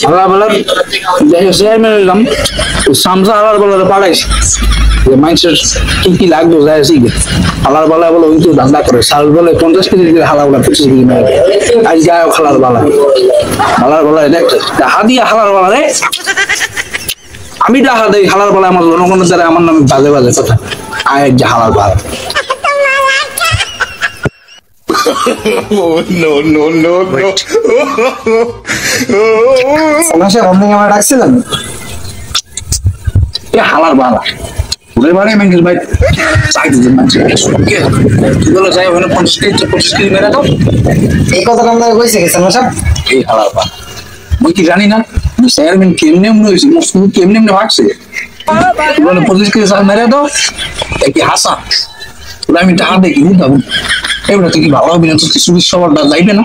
হালার বালার চেয়ারম্যান হইলাম সামসা হালার বালার পাড়াইছি মানুষের কি কি লাগবে যাইছি হালার বালা বলে কিন্তু ধান্দা করে সাল বলে 50 কেজি হালা বলা 25 কেজি মেরে আজ যায় হালার বালা টাকা দিয়ে হালার বালা রে আমি টাকা দেই হালার বালা আমার জনগণের দ্বারা আমার নামে বাজে বাজে কথা আয় যে হালার বালা no, no, no, no. সমস্যা বন্ধু আমার ডাকছিলেন এ হালার বালা ওরে বারে মেঙ্গেল ভাই চাইতে যে মানুষ কে বলে যাই ওখানে 25 কেজি মেরে দাও এই কথাটা আমরা কইছে গেছেন না সব এই হালার বালা মই কি জানি না চেয়ারম্যান কেমনে মনে হয়েছে মুসলিম কেমনে ভাগছে বলে 25 কেজি চাল মেরে দাও কি হাসা ওরা আমি টাকা দেখি বুঝাবো এবার তো কি ভালো হবে না তো কিছু সবার যাইবে না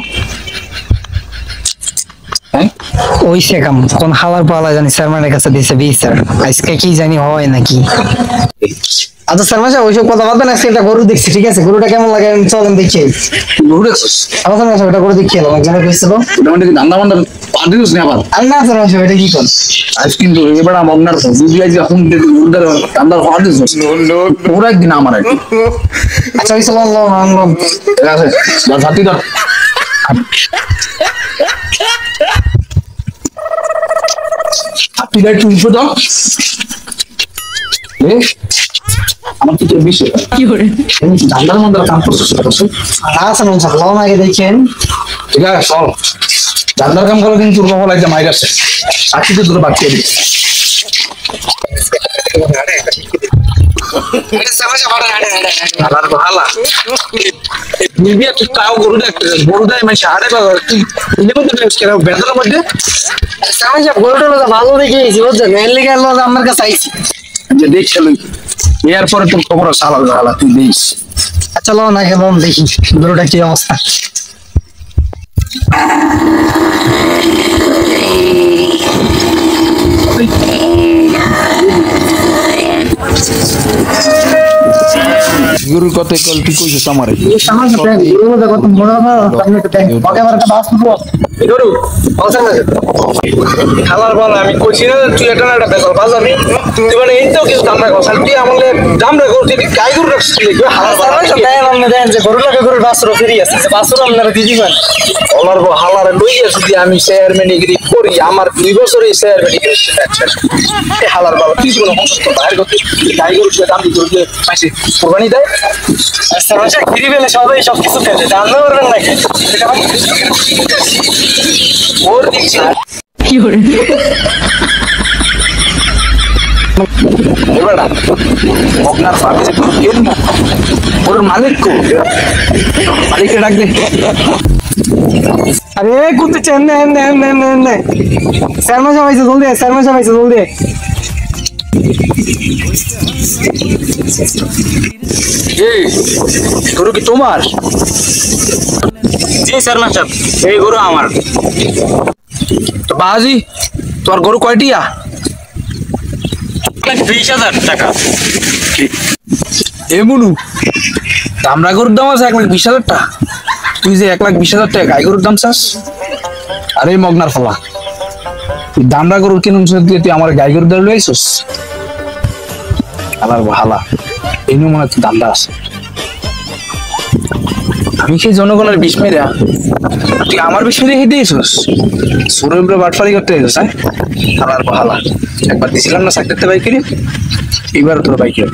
ওই সেকাম কোন হালার পালা জানি চেয়ারম্যানের কাছে দিয়েছে বিচার আজকে কি জানি হয় নাকি আচ্ছা চেয়ারম্যান সাহেব ওইসব কথা বলবেন আজকে একটা গরু দেখছি ঠিক আছে গরুটা কেমন লাগে আমি চলেন দেখি গরু দেখছিস আমার চেয়ারম্যান সাহেব এটা গরু দেখি এলাম একজনে কইছিল ওটা মানে ধান্দা বান্দা পাঠিয়েছিস না আবার আর না চেয়ারম্যান সাহেব এটা কি কর আজ কিন্তু এবার আপনার দুধ আজ এখন গরুদার ধান্দা পাঠিয়েছিস পুরো একদিন আমার আচ্ছা ওই চলো ঠিক আছে বাস হাতি ধর হাতি ধর চুলছো দাও আমার কিছু বিষয় কি করে ধান্দার মধ্যে কাম করছিস না চেয়ারম্যান সাহেব লন আগে দেখেন ঠিক আছে চল ধান্দার কাম করে কিন্তু তোর বাবা মাইর আছে চাকরিতে তোর বাদ দিয়ে দিস হালার বালা নিবি তুই কাও গরু দেখতে গরু দেয় মানে সাড়ে তুই নিবি তো কেন বেতনের মধ্যে চেয়ারম্যান সাহেব গরুটা ভালো দেখেছি বুঝছেন এর লেগে আমার কাছে আইছি যে দেখছিল এরপরে তোর খবর আছে হালাল হালা তুই দিস আচ্ছা লন আগে লন দেখি গরুটা কি অবস্থা গরুর কথা কল তুই কইছিস আমারে চেয়ারম্যান সাহেব গরুটা কত বড় না আপনি তো দেখ ওকে আবার একটা বাস পুরো গরু হালার বালা আমি কইছি না তুই এটা না একটা বেকার বাজাবি তুই মানে এই তো কিছু দাম রাখো তুই আমাকে দাম রাখো তুই গাই গরু রাখছিস হালার বালা দেন যে গরুটাকে গরুর বাসরও ফিরি আছে বাসরও আপনারা দিয়ে দিবেন ওনার হালারে লই গেছি যে আমি চেয়ারম্যানিগিরি করি আমার 2 বছর এই চেয়ারম্যানিগিরি এই হালার বাবা তুই বলে সমস্ত বাইরে করতে গাই গরু দাম দিতে হলে পাইছে কোরবানি দেয় চেয়ারম্যান সাহেব ফিরি পেলে সবাই সব কিছু ফেলে জানতে পারবেন নাকি ওর দিচ্ছি কি করে এবার আপনার সার্ভিসে কোনো কেউ না ওর মালিক কো মালিককে ডাক দে আরে কুত্তে চেন নে নে নে নে নে চেয়ারম্যান সাহেব আইছে জলদি চেয়ারম্যান সাহেব আইছে জলদি এই গরু কি তোমার জি চেয়ারম্যান সাহেব এই গরু আমার তো বাজি তোর গরু কয়টিয়া 20,000 টাকা এমনু দামরা গরুর দাম আছে 1,20,000 টাকা তুই যে 1,20,000 টাকা গাই গরুর দাম চাস আরে মগনার ফলা তুই দামরা গরুর কিনুন দিয়ে তুই আমার গাই গরুর দাম লইছিস আলার ভালা এই মনে তুই দামটা আছে আমি সেই জনগণের বিষ মেরা তুই আমার বিষ মেরে হেঁটে দিয়েছিস সুরের উপরে বাটফারি করতে গেছিস হ্যাঁ আলার ভালা একবার দিছিলাম না চাকরিতে বাইকের এবার তোর বাইকের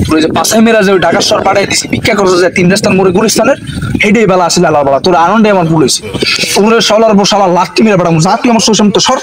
তোর যে পাশাই মেরা যে ঢাকার শহর পাঠাই দিছি ভিক্ষা করছে যে 3 রাস্তার মোড়ে গুলিস্তানের হেঁটেই বেলা আসলে আলার বালা তোর আনন্দে আমার পুলিশ তোমরা সলার বসালা 1,00,000 মেরে পাঠাবো যা তুই আমার সুসাম তো সর